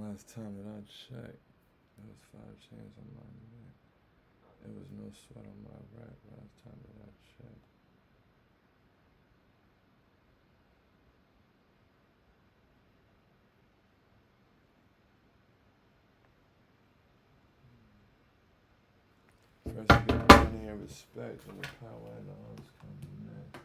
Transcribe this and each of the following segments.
Last time that I checked, it was 5 chains on my neck. It was no sweat on my rack last time that I checked. First, you get money and respect, and the power and the arms come next.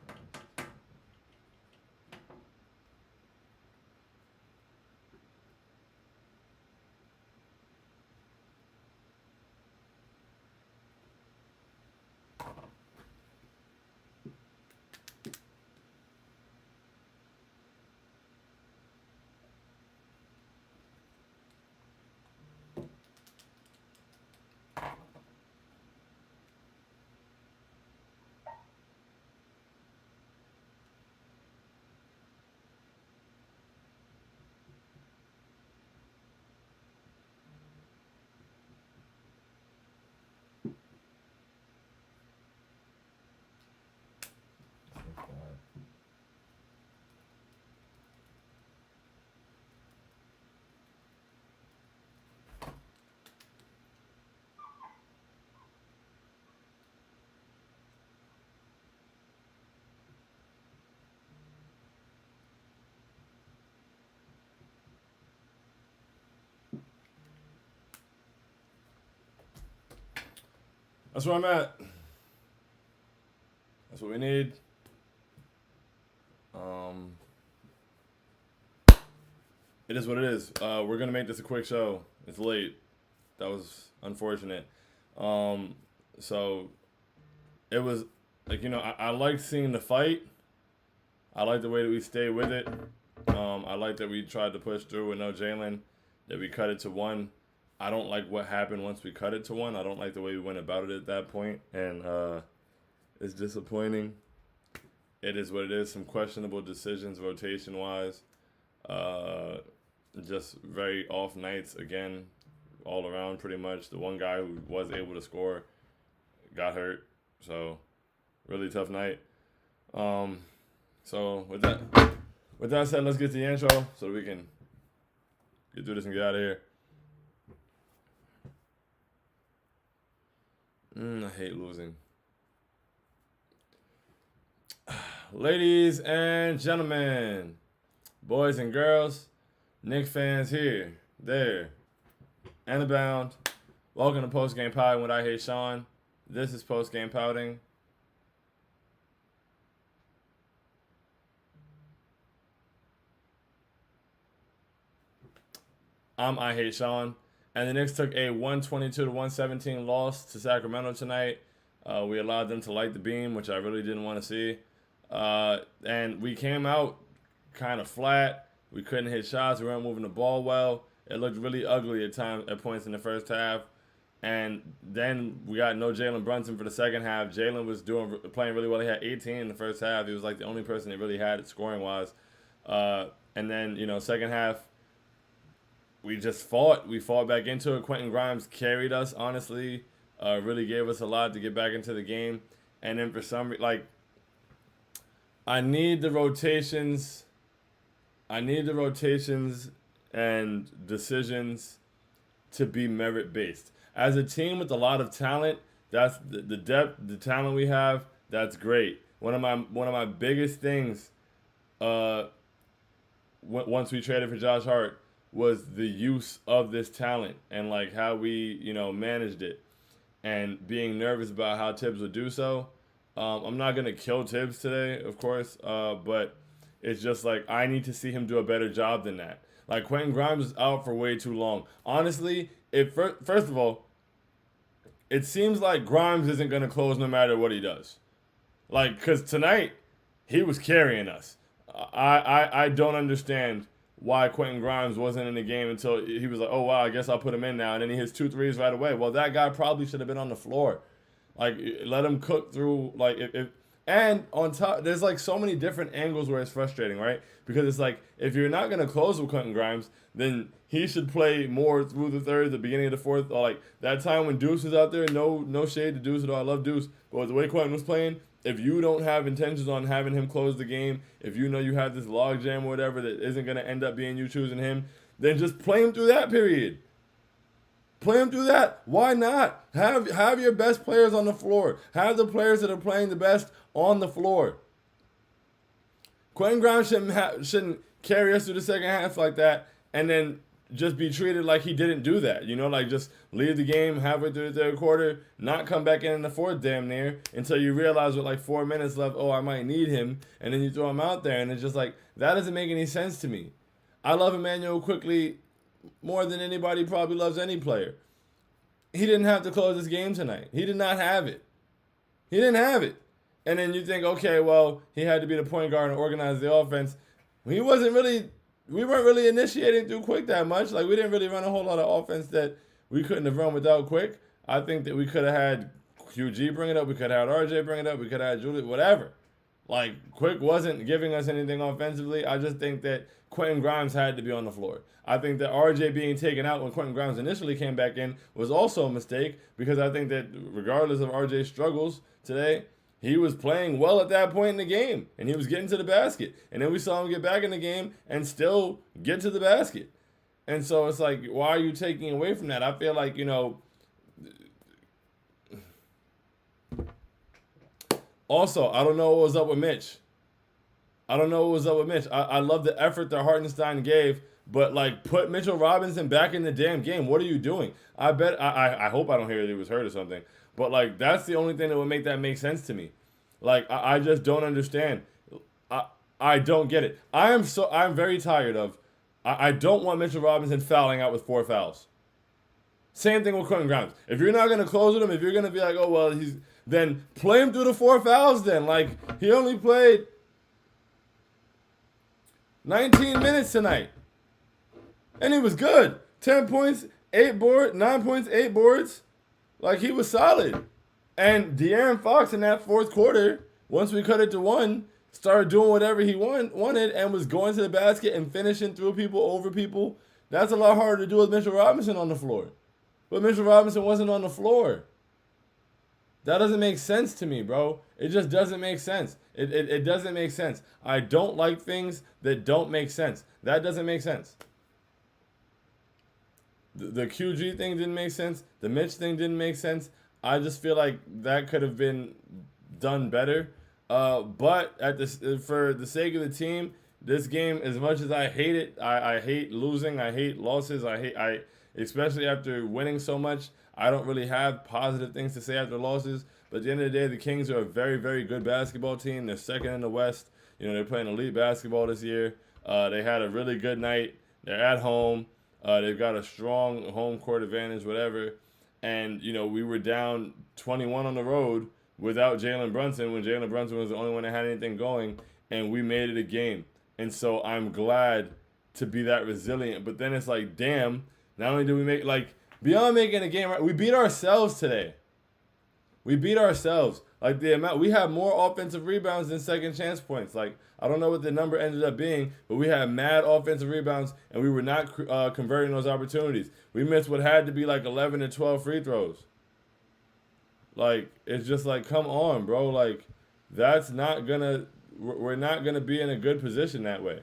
That's where I'm at. That's what we need. It is what it is. We're gonna make this a quick show. It's late. That was unfortunate. So it was like I liked seeing the fight. I like the way that we stayed with it. I like that we tried to push through with no Jalen. That we cut it to one. I don't like what happened once we cut it to one. I don't like the way we went about it at that point, and it's disappointing. It is what it is. Some questionable decisions rotation-wise. Just very off nights again, all around pretty much. The one guy who was able to score got hurt, so really tough night. So with that said, let's get to the intro so that we can get through this and get out of here. I hate losing. Ladies and gentlemen, boys and girls, Knicks fans here, there, and abound. Welcome to Postgame Pouting with I Hate Sean. This is Postgame Pouting. I Hate Sean. And the Knicks took a 122-117 loss to Sacramento tonight. We allowed them to light the beam, which I really didn't want to see. And we came out kind of flat. We couldn't hit shots. We weren't moving the ball well. It looked really ugly at points in the first half. And then we got no Jalen Brunson for the second half. Jalen was playing really well. He had 18 in the first half. He was like the only person they really had scoring-wise. And then, second half, we just fought. We fought back into it. Quentin Grimes carried us, honestly. Really gave us a lot to get back into the game. And then for some reason, I need the rotations. I need the rotations and decisions to be merit-based. As a team with a lot of talent, that's the depth, the talent we have, that's great. One of my biggest things once we traded for Josh Hart was the use of this talent and how we managed it, and being nervous about how Tibbs would do so. I'm not gonna kill Tibbs today, of course, but it's just I need to see him do a better job than that. Quentin Grimes is out for way too long. Honestly, first of all, it seems like Grimes isn't gonna close no matter what he does. Cause tonight he was carrying us. I don't understand why Quentin Grimes wasn't in the game until he was like, oh, wow, I guess I'll put him in now. And then he hits 2 threes right away. Well, that guy probably should have been on the floor. Let him cook through, and on top, there's so many different angles where it's frustrating, right? Because it's if you're not going to close with Quentin Grimes, then he should play more through the third, the beginning of the fourth. Or that time when Deuce was out there, no shade to Deuce at all. I love Deuce. But with the way Quentin was playing, if you don't have intentions on having him close the game, if you know you have this log jam or whatever that isn't going to end up being you choosing him, then just play him through that period. Play him through that. Why not? Have your best players on the floor. Have the players that are playing the best on the floor. Quentin Grimes shouldn't carry us through the second half like that and then just be treated like he didn't do that. You know, like just leave the game halfway through the third quarter, not come back in the fourth damn near until you realize with like 4 minutes left, oh, I might need him, and then you throw him out there, and it's just like, that doesn't make any sense to me. I love Emmanuel quickly more than anybody probably loves any player. He didn't have to close this game tonight. He did not have it. He didn't have it. And then you think, okay, well, he had to be the point guard and organize the offense. We weren't really initiating through Quick that much. Like, we didn't really run a whole lot of offense that we couldn't have run without Quick. I think that we could have had QG bring it up. We could have had RJ bring it up. We could have had Julius, whatever. Like, Quick wasn't giving us anything offensively. I just think that Quentin Grimes had to be on the floor. I think that RJ being taken out when Quentin Grimes initially came back in was also a mistake, because I think that regardless of RJ's struggles today, he was playing well at that point in the game, and he was getting to the basket. And then we saw him get back in the game and still get to the basket. And so it's like, why are you taking away from that? I feel like, also, I don't know what was up with Mitch. I love the effort that Hartenstein gave, but like, put Mitchell Robinson back in the damn game. What are you doing? I hope I don't hear that he was hurt or something. But like, that's the only thing that would make that make sense to me. Like, I just don't understand. I don't get it. I'm very tired of. I don't want Mitchell Robinson fouling out with 4 fouls. Same thing with Quentin Grimes. If you're not gonna close with him, if you're gonna be like, oh well, then play him through the 4 fouls. Then, like, he only played 19 minutes tonight, and he was good. 10 points, 9 points, 8 boards. Like, he was solid. And De'Aaron Fox in that fourth quarter, once we cut it to 1, started doing whatever he wanted and was going to the basket and finishing through people, over people. That's a lot harder to do with Mitchell Robinson on the floor. But Mitchell Robinson wasn't on the floor. That doesn't make sense to me, bro. It just doesn't make sense. It doesn't make sense. I don't like things that don't make sense. That doesn't make sense. The QG thing didn't make sense. The Mitch thing didn't make sense. I just feel like that could have been done better. But for the sake of the team, this game, as much as I hate it, I hate losing, I hate losses, especially after winning so much, I don't really have positive things to say after losses. But at the end of the day, the Kings are a very, very good basketball team. They're second in the West. They're playing elite basketball this year. They had a really good night. They're at home. They've got a strong home court advantage, whatever. And, we were down 21 on the road without Jalen Brunson, when Jalen Brunson was the only one that had anything going, and we made it a game. And so I'm glad to be that resilient. But then it's like, damn, not only do we make, like, beyond making a game, right, we beat ourselves today. We beat ourselves. Like, we had more offensive rebounds than second chance points. Like, I don't know what the number ended up being, but we had mad offensive rebounds, and we were not converting those opportunities. We missed what had to be like 11 to 12 free throws. Like, it's just like, come on, bro. Like, we're not going to be in a good position that way.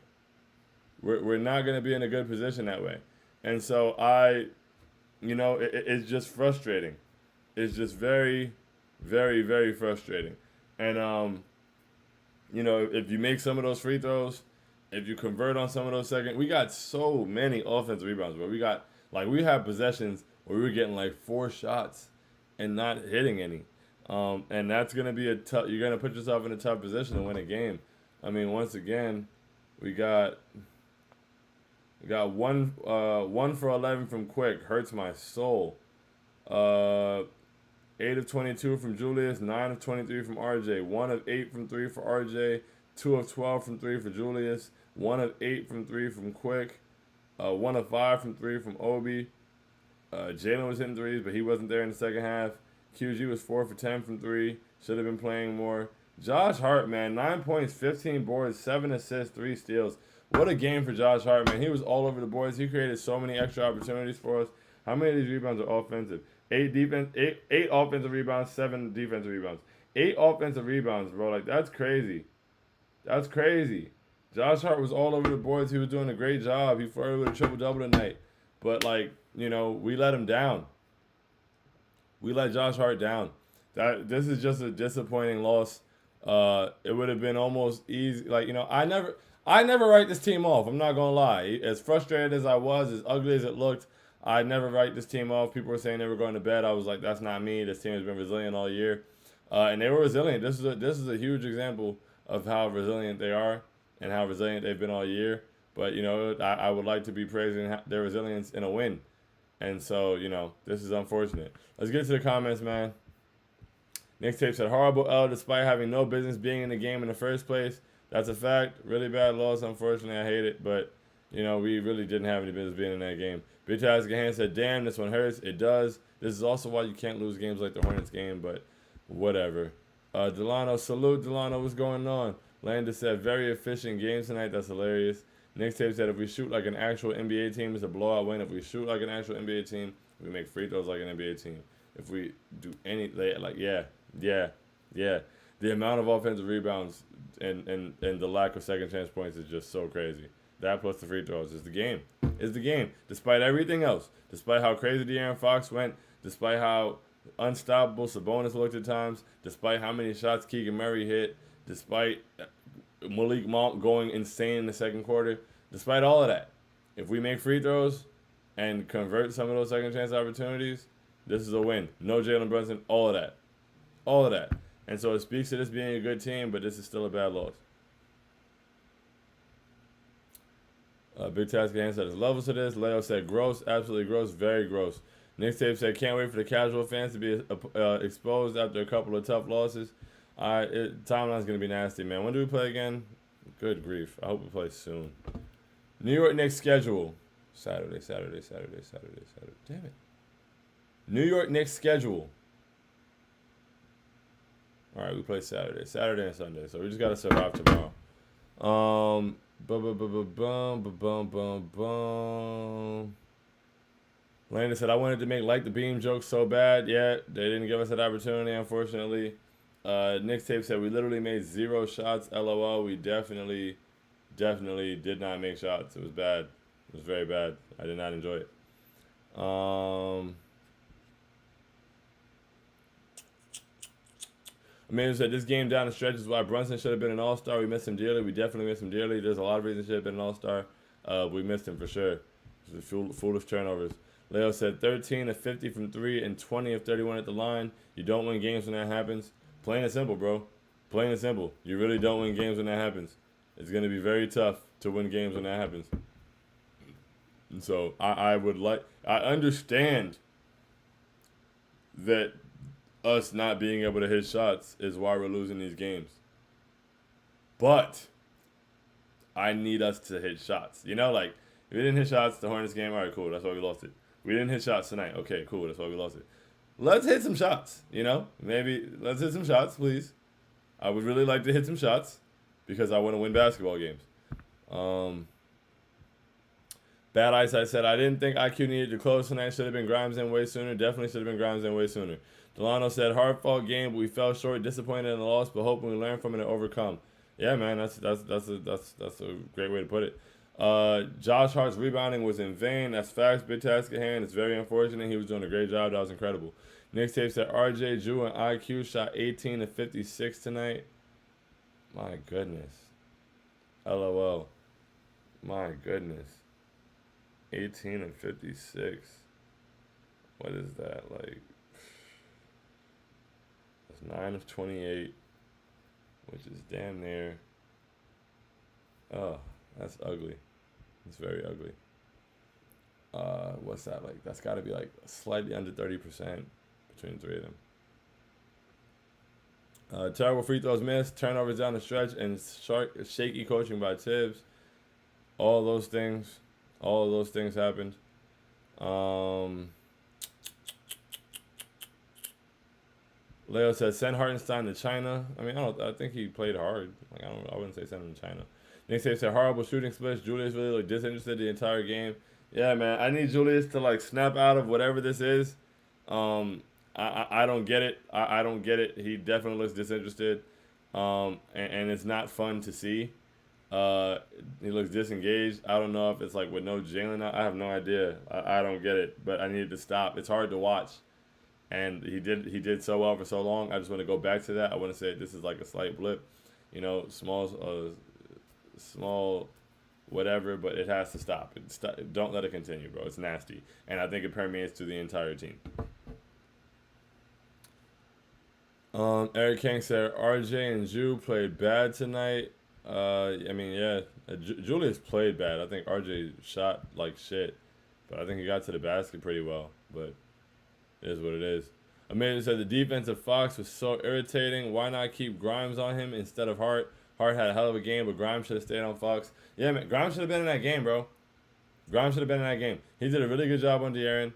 We're not going to be in a good position that way. And so it's just frustrating. It's just very, very, very frustrating. And, if you make some of those free throws, if you convert on some of those we got so many offensive rebounds, bro. We had possessions where we were getting like 4 shots and not hitting any. And that's going to be you're going to put yourself in a tough position to win a game. I mean, once again, we got 1 for 11 from Quick. Hurts my soul. 8 of 22 from Julius, 9 of 23 from RJ, 1 of 8 from 3 for RJ, 2 of 12 from 3 for Julius, 1 of 8 from 3 from Quick, 1 of 5 from 3 from Obi. Jalen was hitting threes, but he wasn't there in the second half. QG was 4 for 10 from 3, should have been playing more. Josh Hart, man, 9 points, 15 boards, 7 assists, 3 steals. What a game for Josh Hart, man. He was all over the boards. He created so many extra opportunities for us. How many of these rebounds are offensive? 8 offensive rebounds, 7 defensive rebounds. 8 offensive rebounds, bro. Like, that's crazy. That's crazy. Josh Hart was all over the boards. He was doing a great job. He flirted with a triple-double tonight. But, like, we let him down. We let Josh Hart down. This is just a disappointing loss. It would have been almost easy. Like, I never write this team off. I'm not going to lie. As frustrated as I was, as ugly as it looked, I never write this team off. People were saying they were going to bed. I was like, that's not me. This team has been resilient all year. And they were resilient. This is a huge example of how resilient they are and how resilient they've been all year. But, I would like to be praising their resilience in a win. And so, this is unfortunate. Let's get to the comments, man. Knicks tape said, horrible L despite having no business being in the game in the first place. That's a fact. Really bad loss. Unfortunately, I hate it. But, we really didn't have any business being in that game. Bitch ass Gahan said, damn, this one hurts. It does. This is also why you can't lose games like the Hornets game, but whatever. Delano, salute. Delano, what's going on? Landis said, very efficient game tonight. That's hilarious. Knicks tape said, if we shoot like an actual NBA team, it's a blowout win. If we shoot like an actual NBA team, we make free throws like an NBA team. If we do any, yeah. The amount of offensive rebounds and the lack of second chance points is just so crazy. That plus the free throws is the game. Is the game. Despite everything else, despite how crazy De'Aaron Fox went, despite how unstoppable Sabonis looked at times, despite how many shots Keegan Murray hit, despite Malik Monk going insane in the second quarter, despite all of that, if we make free throws and convert some of those second chance opportunities, this is a win. No Jalen Brunson, all of that. All of that. And so it speaks to this being a good team, but this is still a bad loss. Big Task Hand said, there's levels to this. Leo said, gross, absolutely gross, very gross. Nick Tape said, can't wait for the casual fans to be exposed after a couple of tough losses. Timeline's going to be nasty, man. When do we play again? Good grief. I hope we play soon. New York Knicks schedule. Saturday. Damn it. New York Knicks schedule. All right, we play Saturday and Sunday. So we just got to survive tomorrow. Landon said, I wanted to make like the beam jokes so bad. Yeah, they didn't give us that opportunity, unfortunately. Nick's tape said, we literally made 0 shots. LOL. We definitely did not make shots. It was bad. It was very bad. I did not enjoy it. Amanda said, this game down the stretch is why Brunson should have been an all-star. We missed him dearly. We definitely missed him dearly. There's a lot of reasons he should have been an all-star. We missed him for sure. Foolish turnovers. Leo said 13 of 50 from 3 and 20 of 31 at the line. You don't win games when that happens. Plain and simple, bro. Plain and simple. You really don't win games when that happens. It's going to be very tough to win games when that happens. And so I understand that us not being able to hit shots is why we're losing these games. But I need us to hit shots. If we didn't hit shots the Hornets game, all right, cool. That's why we lost it. We didn't hit shots tonight. Okay, cool. That's why we lost it. Let's hit some shots, Maybe let's hit some shots, please. I would really like to hit some shots because I want to win basketball games. Bad Eyesight said, I didn't think IQ needed to close tonight. Should have been Grimes in way sooner. Definitely should have been Grimes in way sooner. Delano said, hard-fought game, but we fell short, disappointed in the loss, but hoping we learn from it and overcome. Yeah, man, that's a great way to put it. Josh Hart's rebounding was in vain. That's facts. Big task at hand. It's very unfortunate. He was doing a great job. That was incredible. Nick Tape said RJ, Drew, and IQ shot 18 of 56 tonight. My goodness. LOL. My goodness. 18 and 56. What is that? Like, that's 9 of 28, which is damn near. Oh, that's ugly. It's very ugly. What's that like? That's got to be like slightly under 30% between the three of them. Terrible free throws missed, turnovers down the stretch, and shaky coaching by Tibbs. All those things happened. Leo says send Hartenstein to China. I mean, I think he played hard. I wouldn't say send him to China. Nick said horrible shooting splits. Julius really looked disinterested the entire game. Yeah, man, I need Julius to snap out of whatever this is. I don't get it. I don't get it. He definitely looks disinterested. And it's not fun to see. He looks disengaged. I don't know if it's like with no Jalen. I have no idea. I don't get it. But I needed to stop. It's hard to watch, and he did so well for so long. I just want to go back to that. I want to say this is like a slight blip, small whatever, but it has to stop. Don't let it continue, bro. It's nasty, and I think it permeates to the entire team. Eric King said RJ and Ju played bad tonight. Julius played bad. I think RJ shot like shit, but I think he got to the basket pretty well. But it is what it is. Amazing said the defensive Fox was so irritating. Why not keep Grimes on him instead of Hart? Hart had a hell of a game, but Grimes should have stayed on Fox. Yeah, man, Grimes should have been in that game, bro. Grimes should have been in that game. He did a really good job on De'Aaron.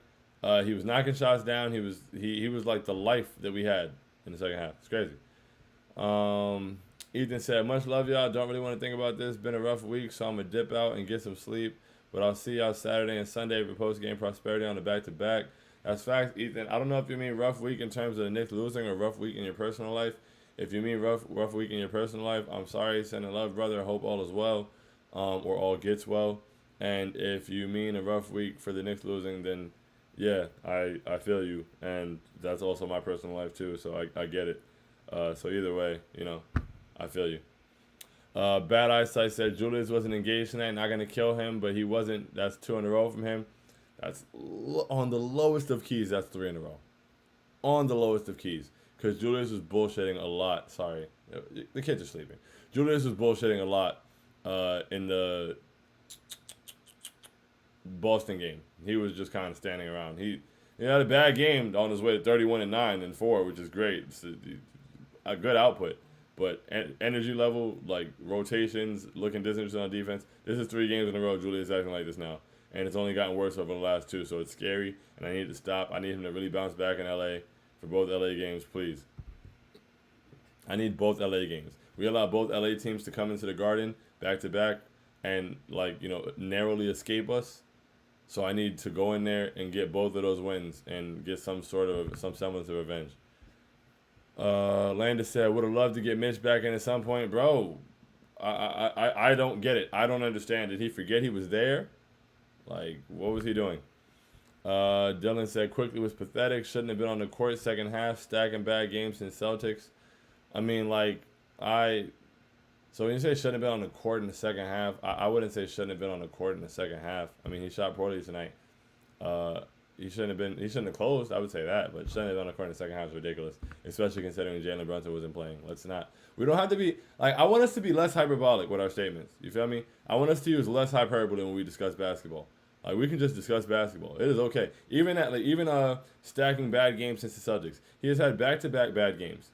He was knocking shots down. He was like the life that we had in the second half. It's crazy. Ethan said, much love, y'all. Don't really want to think about this. Been a rough week, so I'm going to dip out and get some sleep. But I'll see y'all Saturday and Sunday for post-game prosperity on the back-to-back. That's facts, Ethan. I don't know if you mean rough week in terms of the Knicks losing or rough week in your personal life. If you mean rough week in your personal life, I'm sorry. Sending love, brother. I hope all is well, or all gets well. And if you mean a rough week for the Knicks losing, then yeah, I feel you. And that's also my personal life too, so I get it. So either way, I feel you. Bad Eyesight said Julius wasn't engaged tonight. Not going to kill him, but he wasn't. That's 2 in a row from him. That's on the lowest of keys. That's 3 in a row. On the lowest of keys. Because Julius was bullshitting a lot. Sorry. The kids are sleeping. Julius was bullshitting a lot in the Boston game. He was just kind of standing around. He had a bad game on his way to 31-9 and 4, which is great. It's a good output. But energy level, like rotations, looking disinterested on defense, this is 3 games in a row Julius acting like this now. And it's only gotten worse over the last 2, so it's scary. And I need to stop. I need him to really bounce back in L.A. for both L.A. games, please. I need both L.A. games. We allow both L.A. teams to come into the Garden back-to-back and, narrowly escape us. So I need to go in there and get both of those wins and get some semblance of revenge. Landis said, would have loved to get Mitch back in at some point. Bro, I don't get it. I don't understand. Did he forget he was there? Like, what was he doing? Dylan said, quickly was pathetic. Shouldn't have been on the court second half. Stacking bad games since Celtics. I mean, so when you say shouldn't have been on the court in the second half, I wouldn't say shouldn't have been on the court in the second half. I mean, he shot poorly tonight. He shouldn't have closed, I would say that, but shouldn't have been on the court in the second half is ridiculous, especially considering Jalen Brunson wasn't playing. We don't have to be, I want us to be less hyperbolic with our statements. You feel me? I want us to use less hyperbole when we discuss basketball. We can just discuss basketball. It is okay. Even stacking bad games since the Celtics. He has had back-to-back bad games.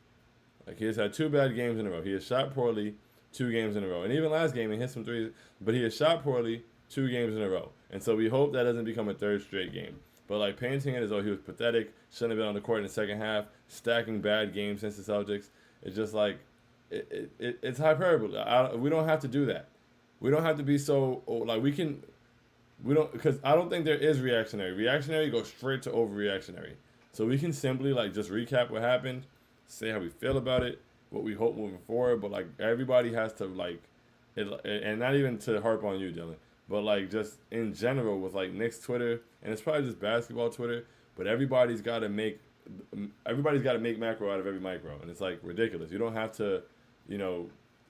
He has had 2 bad games in a row. He has shot poorly 2 games in a row. And even last game, he hit some threes, but he has shot poorly 2 games in a row. And so we hope that doesn't become a 3rd straight game. But painting it as though he was pathetic, shouldn't have been on the court in the second half, stacking bad games since the Celtics, it's just it's hyperbole. We don't have to do that. We don't have to be so, because I don't think there is reactionary. Reactionary goes straight to overreactionary. So we can simply just recap what happened, say how we feel about it, what we hope moving forward, but everybody has to and not even to harp on you, Dylan, but just in general with Knicks Twitter, and it's probably just basketball Twitter, but everybody's got to make macro out of every micro, and it's ridiculous. You don't have to,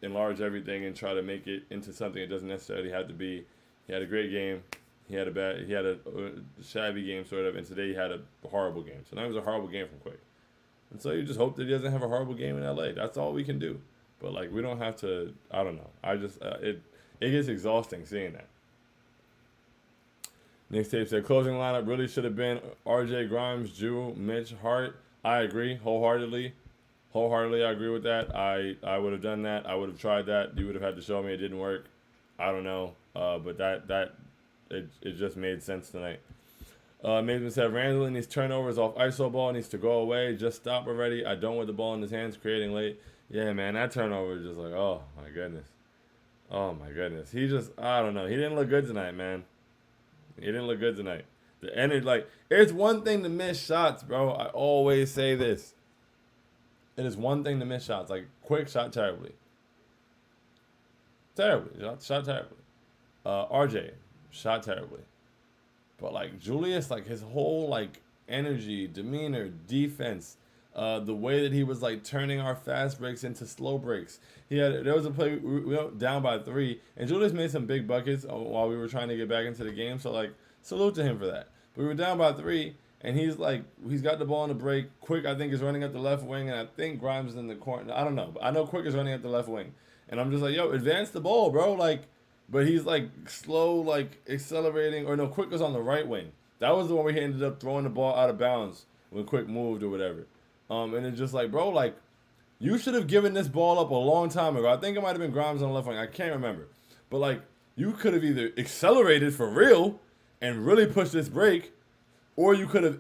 enlarge everything and try to make it into something it doesn't necessarily have to be. He had a great game. He had a shabby game sort of, and today he had a horrible game. So now it was a horrible game from Quick. And so you just hope that he doesn't have a horrible game in LA. That's all we can do. But we don't have to. I don't know. I just it gets exhausting seeing that. Nick Tape said closing lineup really should have been RJ Grimes, Jewel, Mitch, Hart. I agree wholeheartedly. I agree with that. I would have done that. I would have tried that. You would have had to show me it didn't work. I don't know. But it just made sense tonight. Mason said Randall and these turnovers off ISO ball needs to go away. Just stop already. I don't want the ball in his hands creating late. Yeah, man, that turnover is just oh my goodness. Oh my goodness. I don't know. He didn't look good tonight, man. He didn't look good tonight. The energy, it's one thing to miss shots, bro. I always say this. It is one thing to miss shots. Quick shot terribly. terribly. Shot terribly. RJ shot terribly. But like Julius, like his whole like energy, demeanor, defense, the way that he was like turning our fast breaks into slow breaks. There was a play we went down by 3, and Julius made some big buckets while we were trying to get back into the game. So like salute to him for that. But we were down by 3, and he's got the ball on the break. Quick, I think, is running up the left wing, and I think Grimes is in the corner. I don't know, but I know Quick is running up the left wing, and I'm just like, yo, advance the ball, bro, like. But he's like slow, like accelerating, or no, Quick was on the right wing. That was the one where he ended up throwing the ball out of bounds when Quick moved or whatever. And it's just like, bro, like you should have given this ball up a long time ago. I think it might have been Grimes on the left wing. I can't remember. But like you could have either accelerated for real and really pushed this break, or you could have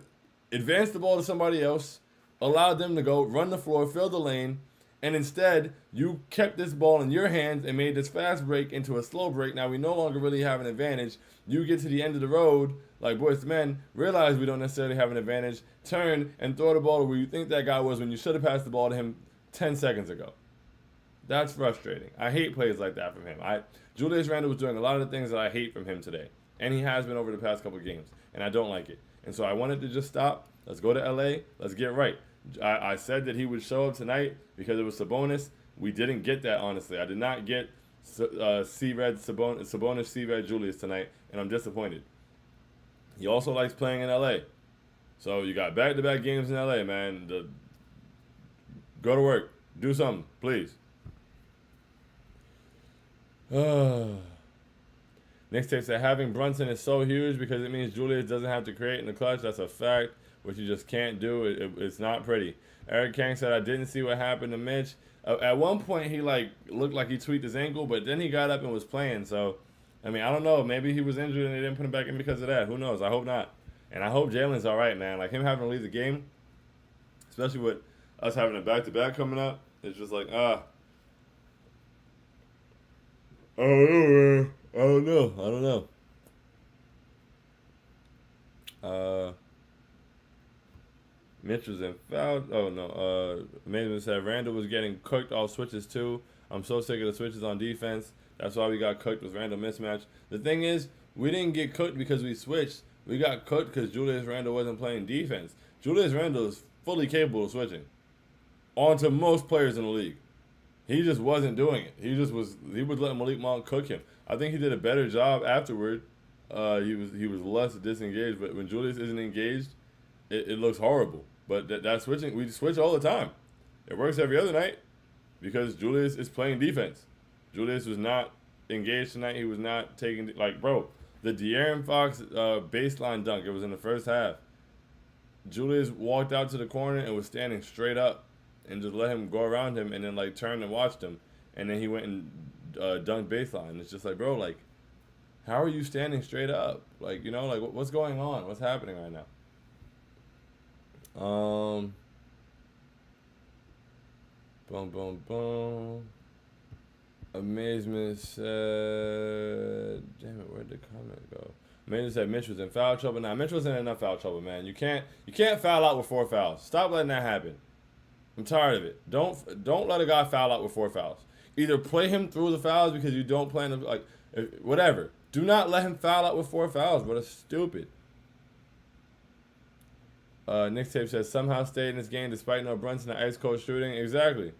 advanced the ball to somebody else, allowed them to go, run the floor, fill the lane, and instead you kept this ball in your hands and made this fast break into a slow break. Now we no longer really have an advantage. You get to the end of the road, like boys to men, realize we don't necessarily have an advantage, turn and throw the ball to where you think that guy was when you should have passed the ball to him 10 seconds ago. That's frustrating. I hate plays like that from him. Julius Randle was doing a lot of the things that I hate from him today. And he has been over the past couple of games. And I don't like it. And so I wanted to just stop. Let's go to LA. Let's get right. I said that he would show up tonight because it was Sabonis. We didn't get that, honestly. I did not get C-Red Sabonis, C-Red Julius tonight, and I'm disappointed. He also likes playing in LA. So you got back-to-back games in LA, man. Go to work. Do something, please. Knicks takes that having Brunson is so huge because it means Julius doesn't have to create in the clutch. That's a fact, which you just can't do. It's not pretty. Eric Kang said, I didn't see what happened to Mitch. At one point, he looked like he tweaked his ankle, but then he got up and was playing. So, I mean, I don't know. Maybe he was injured and they didn't put him back in because of that. Who knows? I hope not. And I hope Jalen's all right, man. Like, him having to leave the game, especially with us having a back-to-back coming up, it's just like, I don't know, man. I don't know. Mitch was in foul. Oh, no. Mason said Randall was getting cooked off switches, too. I'm so sick of the switches on defense. That's why we got cooked with Randall mismatch. The thing is, we didn't get cooked because we switched. We got cooked because Julius Randle wasn't playing defense. Julius Randle is fully capable of switching onto most players in the league. He just wasn't doing it. He was letting Malik Monk cook him. I think he did a better job afterward. He was less disengaged, but when Julius isn't engaged, it looks horrible. But that switching, we switch all the time. It works every other night because Julius is playing defense. Julius was not engaged tonight. He was not taking, bro, the De'Aaron Fox baseline dunk, it was in the first half. Julius walked out to the corner and was standing straight up and just let him go around him and then, turned and watched him. And then he went and dunked baseline. It's just like, bro, how are you standing straight up? What's going on? What's happening right now? Boom, boom, boom. Amazement said, damn it, where'd the comment go? Amazement said Mitch was in foul trouble. Nah, Mitch wasn't in enough foul trouble, man. You can't foul out with 4 fouls. Stop letting that happen. I'm tired of it. Don't let a guy foul out with 4 fouls. Either play him through the fouls because you don't plan to, whatever. Do not let him foul out with 4 fouls, bro. That's stupid. Nick Tape says somehow stayed in this game despite no Brunson and ice cold shooting. Exactly.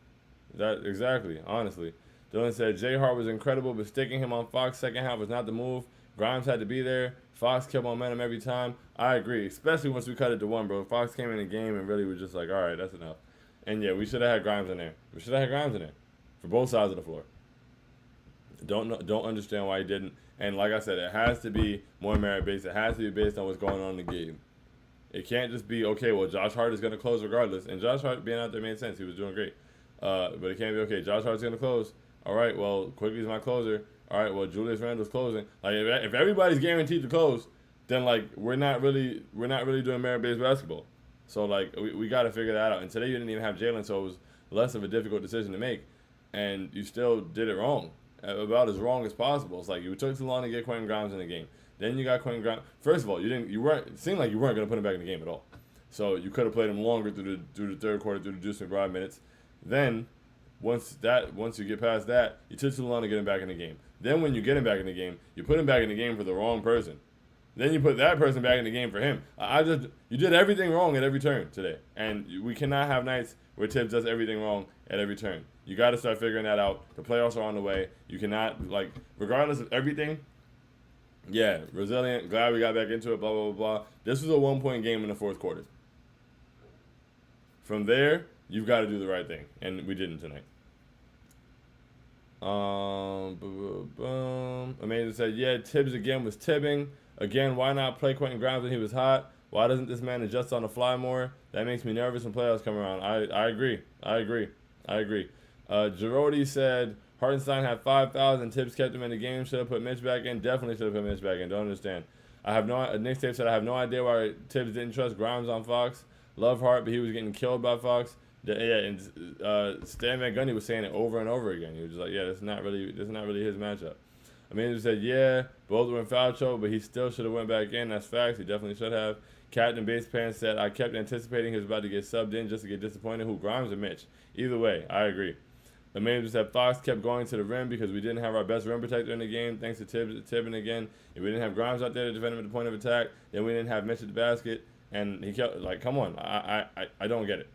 Exactly, honestly. Dylan said Jay Hart was incredible, but sticking him on Fox second half was not the move. Grimes had to be there. Fox kept momentum every time. I agree, especially once we cut it to 1, bro. Fox came in the game and really was just like, all right, that's enough. And yeah, we should have had Grimes in there. We should have had Grimes in there for both sides of the floor. Don't understand why he didn't. And like I said, it has to be more merit-based. It has to be based on what's going on in the game. It can't just be, okay, well, Josh Hart is going to close regardless. And Josh Hart being out there made sense. He was doing great. But it can't be, okay, Josh Hart's going to close. All right, well, Quigley's my closer. All right, well, Julius Randle's closing. If everybody's guaranteed to close, then, we're not really doing merit-based basketball. So, we got to figure that out. And today you didn't even have Jalen, so it was less of a difficult decision to make. And you still did it wrong, about as wrong as possible. It's you took too long to get Quentin Grimes in the game. Then you got Quentin Grimes. First of all, it seemed like you weren't going to put him back in the game at all. So you could have played him longer through the third quarter, through the Deuce McBride minutes. Then Once you get past that, you took too long to get him back in the game. Then when you get him back in the game, you put him back in the game for the wrong person. Then you put that person back in the game for him. You did everything wrong at every turn today, and we cannot have nights where Tibbs does everything wrong at every turn. You got to start figuring that out. The playoffs are on the way. You cannot, regardless of everything. Yeah, resilient. Glad we got back into it. Blah blah blah blah. This was a 1-point game in the fourth quarter. From there, you've got to do the right thing, and we didn't tonight. Amazing said, yeah, Tibbs again was tibbing. Again, why not play Quentin Grimes when he was hot? Why doesn't this man adjust on the fly more? That makes me nervous when playoffs come around. I agree. Girodi said, Hartenstein had 5,000. Tibbs kept him in the game. Should have put Mitch back in. Definitely should have put Mitch back in. Don't understand. Nick Tape said, I have no idea why Tibbs didn't trust Grimes on Fox. Love Hart, but he was getting killed by Fox. Yeah, and Stan Van Gundy was saying it over and over again. He was just like, yeah, this is not really his matchup. Amanda said, yeah, both were in foul trouble, but he still should have went back in. That's facts. He definitely should have. Captain Base Pants said, I kept anticipating he was about to get subbed in just to get disappointed. Who, Grimes or Mitch? Either way, I agree. Amanda said, Fox kept going to the rim because we didn't have our best rim protector in the game, thanks to Tibbin again. If we didn't have Grimes out there to defend him at the point of attack, then we didn't have Mitch at the basket. And he kept, come on. I don't get it.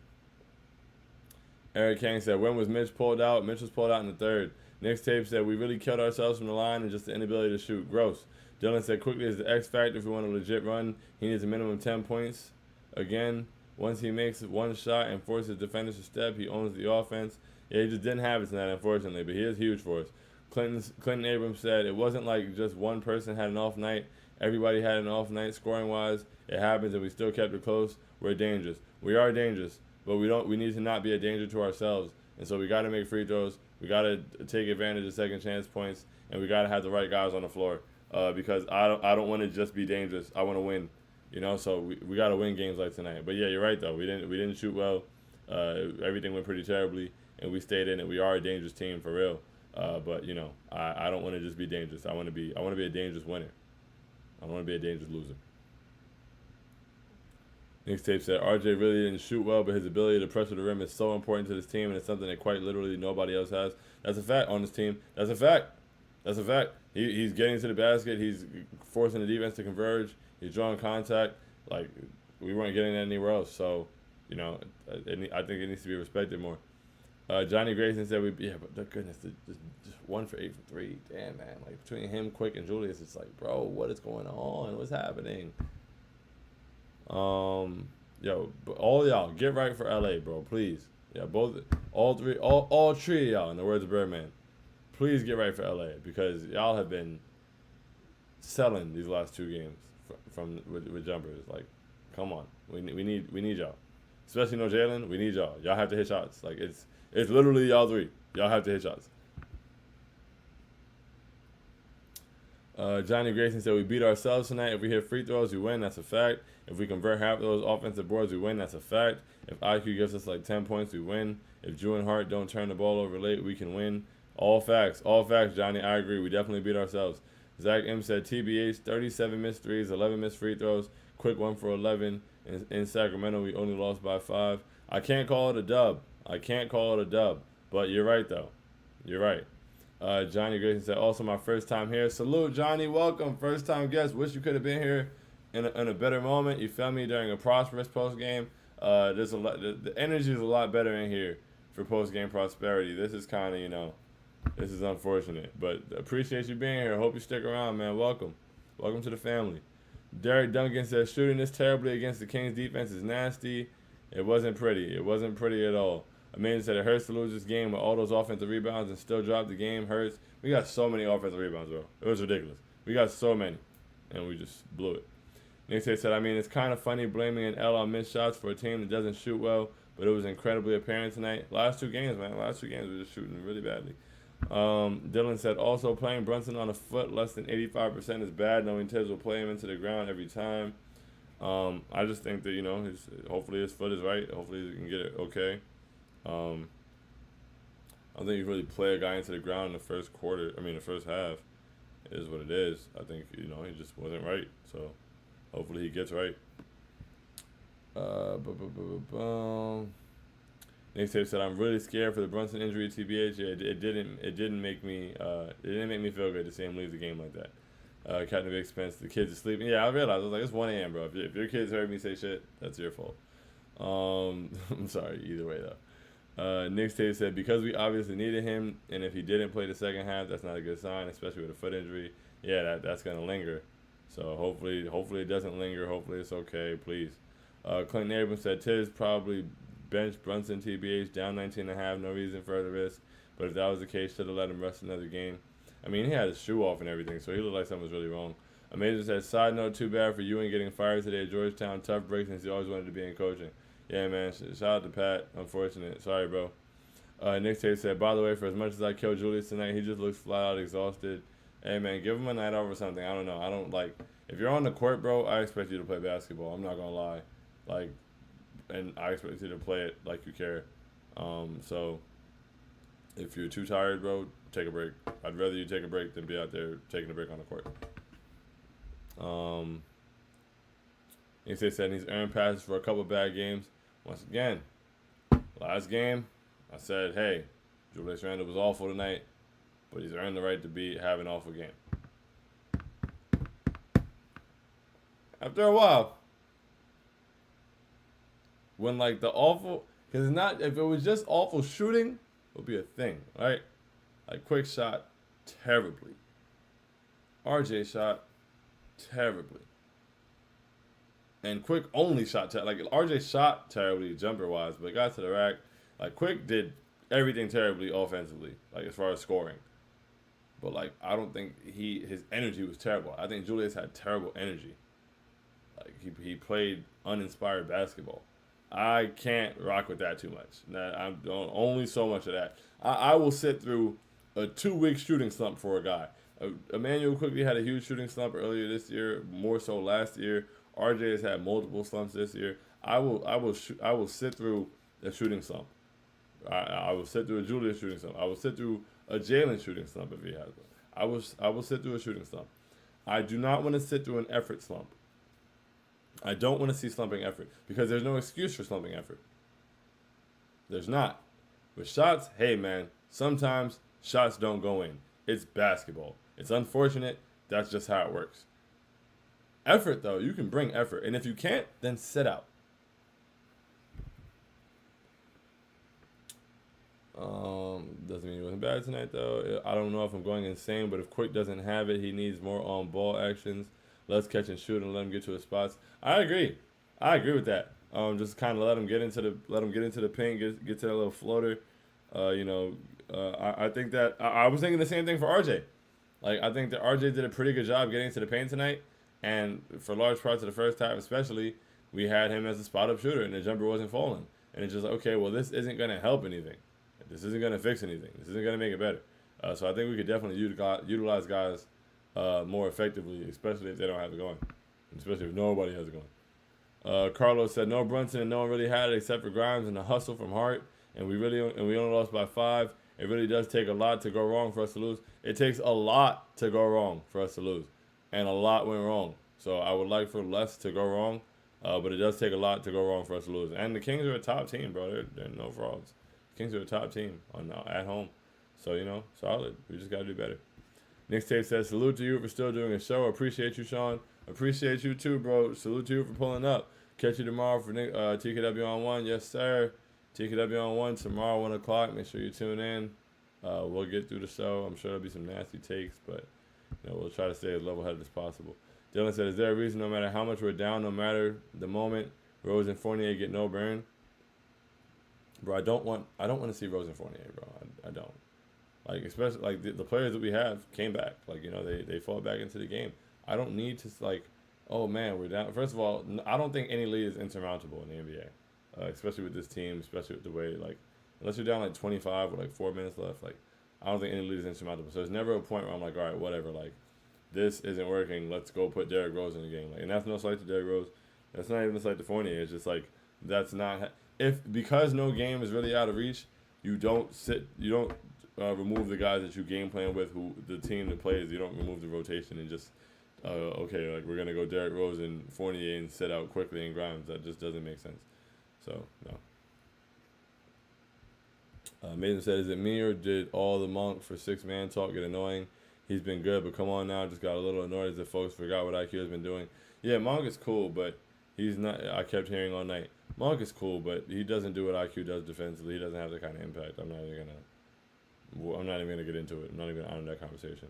Eric Kang said, when was Mitch pulled out? Mitch was pulled out in the third. Nick's Tape said, we really killed ourselves from the line and just the inability to shoot. Gross. Dylan said, quickly is the X factor if we want a legit run. He needs a minimum 10 points. Again, once he makes one shot and forces defenders to step, he owns the offense. Yeah, he just didn't have it tonight, unfortunately, but he is huge for us. Clinton Abrams said, it wasn't like just one person had an off night. Everybody had an off night scoring-wise. It happens, and we still kept it close. We're dangerous. We are dangerous, but we need to not be a danger to ourselves. And so we got to make free throws. We got to take advantage of second chance points, and we got to have the right guys on the floor because I don't want to just be dangerous. I want to win, So we got to win games like tonight. But yeah, you're right though. We didn't shoot well. Everything went pretty terribly, and we stayed in it. We are a dangerous team for real. But I don't want to just be dangerous. I want to be a dangerous winner. I don't want to be a dangerous loser. Nick's Tape said, RJ really didn't shoot well, but his ability to pressure the rim is so important to this team, and it's something that quite literally nobody else has. That's a fact on this team. That's a fact. He's getting to the basket. He's forcing the defense to converge. He's drawing contact. We weren't getting that anywhere else. So, I think it needs to be respected more. Johnny Grayson said, but goodness, just 1 for 8 from 3. Damn, man. Between him, Quick, and Julius, it's bro, what is going on? What's happening? But all y'all, get right for LA, bro, please. Yeah, all three of y'all, in the words of Birdman, please get right for LA because y'all have been selling these last 2 games with jumpers. Come on, we need y'all, especially no Jalen. We need y'all. Y'all have to hit shots. It's literally y'all 3. Y'all have to hit shots. Johnny Grayson said, we beat ourselves tonight. If we hit free throws, we win. That's a fact. If we convert half of those offensive boards, we win. That's a fact. If IQ gives us 10 points, we win. If Drew and Hart don't turn the ball over late, we can win. All facts, Johnny. I agree. We definitely beat ourselves. Zach M said, TBH, 37 missed threes, 11 missed free throws, Quick 1 for 11. In Sacramento, we only lost by 5. I can't call it a dub. But you're right, though. You're right. Johnny Grayson said, also my first time here. Salute, Johnny. Welcome. First time guest. Wish you could have been here in a better moment. You felt me during a prosperous post game. There's a lot. The energy is a lot better in here for post game prosperity. This is kind of this is unfortunate, but appreciate you being here. Hope you stick around, man. Welcome to the family. Derek Duncan says shooting this terribly against the Kings defense is nasty. It wasn't pretty. At all. Amanda said it hurts to lose this game with all those offensive rebounds and still drop the game. Hurts. We got so many offensive rebounds, bro. It was ridiculous. We got so many, and we just blew it. Nick said, it's kind of funny blaming an L on missed shots for a team that doesn't shoot well, but it was incredibly apparent tonight. Last 2 games, man. We were just shooting really badly. Dylan said, also playing Brunson on a foot less than 85% is bad, knowing Tibbs will play him into the ground every time. I just think that, hopefully his foot is right. Hopefully he can get it okay. I don't think you really play a guy into the ground in the first half. It is what it is. I think, he just wasn't right. So hopefully he gets right. Nick Tape said, "I'm really scared for the Brunson injury, TBH." Yeah, it didn't make me feel good to see him leave the game like that. Captain Big Expense, the kids are sleeping. Yeah, I realized. I was like, it's 1 a.m., bro. If your kids heard me say shit, that's your fault. I'm sorry. Either way, though. Nick Tate said, because we obviously needed him, and if he didn't play the second half, that's not a good sign, especially with a foot injury. Yeah, that's gonna linger. So hopefully it doesn't linger. Hopefully it's okay. Please. Clinton Abrams said Tiz probably bench Brunson TBH down 19.5. No reason for the risk. But if that was the case, should have let him rest another game. I mean, he had his shoe off and everything, so he looked like something was really wrong. Amazing said, side note, too bad for you and getting fired today at Georgetown. Tough break since he always wanted to be in coaching. Yeah, man. Shout out to Pat. Unfortunate. Sorry, bro. Nick Tate said, by the way, for as much as I killed Julius tonight, he just looks flat out exhausted. Hey, man, give him a night off or something. I don't know. I don't like. If you're on the court, bro, I expect you to play basketball. I'm not gonna lie. Like, and I expect you to play it like you care. So if you're too tired, bro, take a break. I'd rather you take a break than be out there taking a break on the court. They said he's earned passes for a couple bad games. Once again, last game, I said, hey, Julius Randle was awful tonight, but he's earned the right to have an awful game. After a while, when like the awful, because it's not, if it was just awful shooting, it would be a thing, right? Like Quick shot terribly. RJ shot terribly. And Quick only shot like RJ shot terribly jumper wise, but got to the rack. Like Quick did everything terribly offensively, like as far as scoring. But like I don't think his energy was terrible. I think Julius had terrible energy. Like he played uninspired basketball. I can't rock with that too much. I'm only so much of that. I will sit through a 2-week shooting slump for a guy. Emmanuel quickly had a huge shooting slump earlier this year, more so last year. RJ has had multiple slumps this year. I will sit through a shooting slump. I will sit through a Julius shooting slump. I will sit through a Jalen shooting slump if he has one. I will sit through a shooting slump. I do not want to sit through an effort slump. I don't want to see slumping effort because there's no excuse for slumping effort. There's not. With shots, hey man, sometimes shots don't go in. It's basketball. It's unfortunate. That's just how it works. Effort, though, you can bring effort. And if you can't, then sit out. Doesn't mean he wasn't bad tonight, though. I don't know if I'm going insane, but if Quick doesn't have it, he needs more on-ball actions. Let's catch and shoot and let him get to his spots. I agree with that. Just kind of let him get into the paint, get to that little floater. I think that I was thinking the same thing for RJ. Like I think that RJ did a pretty good job getting to the paint tonight, and for large parts of the first half, especially, we had him as a spot-up shooter, and the jumper wasn't falling. And it's just like, okay, well, this isn't gonna help anything. This isn't gonna fix anything. This isn't gonna make it better. So I think we could definitely utilize guys more effectively, especially if they don't have it going, especially if nobody has it going. Carlos said no Brunson and no one really had it except for Grimes and the hustle from Hart, and we only lost by 5. It really does take a lot to go wrong for us to lose. It takes a lot to go wrong for us to lose, and a lot went wrong. So I would like for less to go wrong, but it does take a lot to go wrong for us to lose. And the Kings are a top team, bro. They're no frauds. The Kings are a top team at home, so solid. We just gotta do better. Nick Tape says, salute to you for still doing a show. Appreciate you, Sean. Appreciate you too, bro. Salute to you for pulling up. Catch you tomorrow for TKW on 1. Yes, sir. TKW on 1 tomorrow, 1 o'clock. Make sure you tune in. We'll get through the show. I'm sure there'll be some nasty takes, but we'll try to stay as level-headed as possible. Dylan said, is there a reason no matter how much we're down, no matter the moment, Rose and Fournier get no burn? Bro, I don't want to see Rose and Fournier, bro. I don't. Like, especially, like, the players that we have came back. Like, they fought back into the game. I don't need to, like, oh, man, we're down. First of all, I don't think any lead is insurmountable in the NBA, especially with this team, especially with the way, like, unless you're down, like, 25 with, like, 4 minutes left, like, I don't think any lead is insurmountable. So there's never a point where I'm like, all right, whatever, like, this isn't working. Let's go put Derrick Rose in the game. Like, and that's no slight to Derrick Rose. That's not even a slight to Fournier. It's just, like, that's not because no game is really out of reach, you don't remove the guys that you game plan with, who the team that plays. You don't remove the rotation and just okay, like we're gonna go Derrick Rose and Fournier and sit out quickly and Grimes. That just doesn't make sense. So no. Mason said, is it me or did all the Monk for 6-man talk get annoying? He's been good, but come on now. Just got a little annoyed as if folks forgot what IQ has been doing. Yeah, Monk is cool, but he's not. I kept hearing all night. Monk is cool, but he doesn't do what IQ does defensively. He doesn't have that kind of impact. I'm not even gonna get into it. I'm not even on that conversation.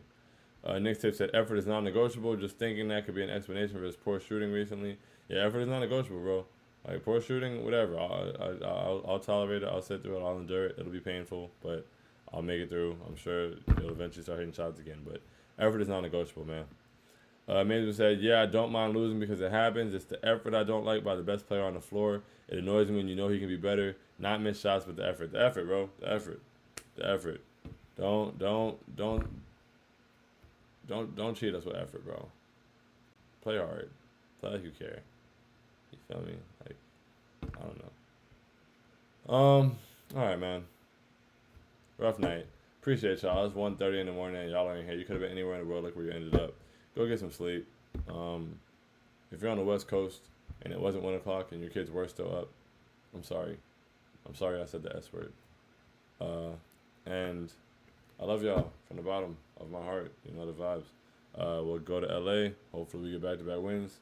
Nick's tip said effort is non-negotiable. Just thinking that could be an explanation for his poor shooting recently. Yeah, effort is non-negotiable, bro. Like poor shooting, whatever. I'll tolerate it. I'll sit through it. I'll endure it. It'll be painful, but I'll make it through. I'm sure he'll eventually start hitting shots again. But effort is non-negotiable, man. Mason said, yeah, I don't mind losing because it happens. It's the effort I don't like by the best player on the floor. It annoys me when you know he can be better. Not miss shots, but the effort. The effort, bro. The effort. The effort. Don't cheat us with effort, bro. Play hard. Play like you care. You feel me? Like, I don't know. All right, man. Rough night. Appreciate y'all. It's 1:30 in the morning and y'all ain't here. You could have been anywhere in the world. Look where you ended up. Go get some sleep. If you're on the West Coast and it wasn't 1 o'clock and your kids were still up, I'm sorry. I'm sorry I said the S word. And I love y'all from the bottom of my heart. You know the vibes. We'll go to LA. Hopefully we get back-to-back wins.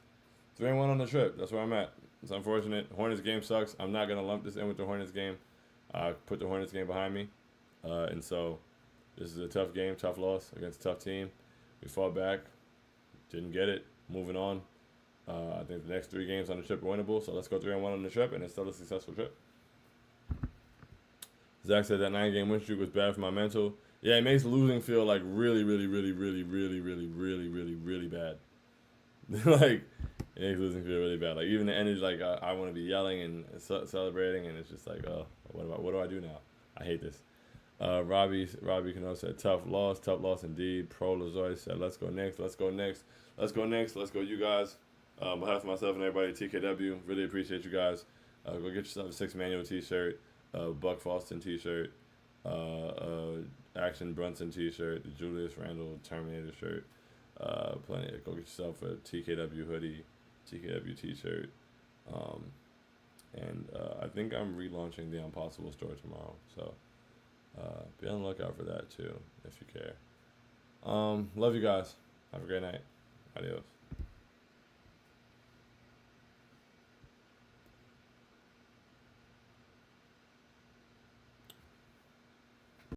3-1 on the trip. That's where I'm at. It's unfortunate. Hornets game sucks. I'm not going to lump this in with the Hornets game. I put the Hornets game behind me. And so this is a tough game, tough loss against a tough team. We fought back. Didn't get it. Moving on. I think the next 3 games on the trip are winnable. So let's go 3-1 on the trip, and it's still a successful trip. Zach said that 9-game win streak was bad for my mental. Yeah, it makes losing feel like really, really, really, really, really, really, really, really, really bad. Like, it makes losing feel really bad. Like, even the energy, like, I want to be yelling and celebrating, and it's just like, oh, what do I do now? I hate this. Robbie Cano said, tough loss indeed. Pro Lazoy said, let's go Knicks, let's go Knicks, let's go Knicks, let's go you guys. On behalf of myself and everybody at TKW, really appreciate you guys. Go get yourself a 6-manual t-shirt, Buck Foston t-shirt, Action Brunson t-shirt, the Julius Randle Terminator shirt. Plenty. Go get yourself a TKW hoodie, TKW t-shirt. And I think I'm relaunching the Impossible store tomorrow. So be on the lookout for that too, if you care. Love you guys. Have a great night. Adios.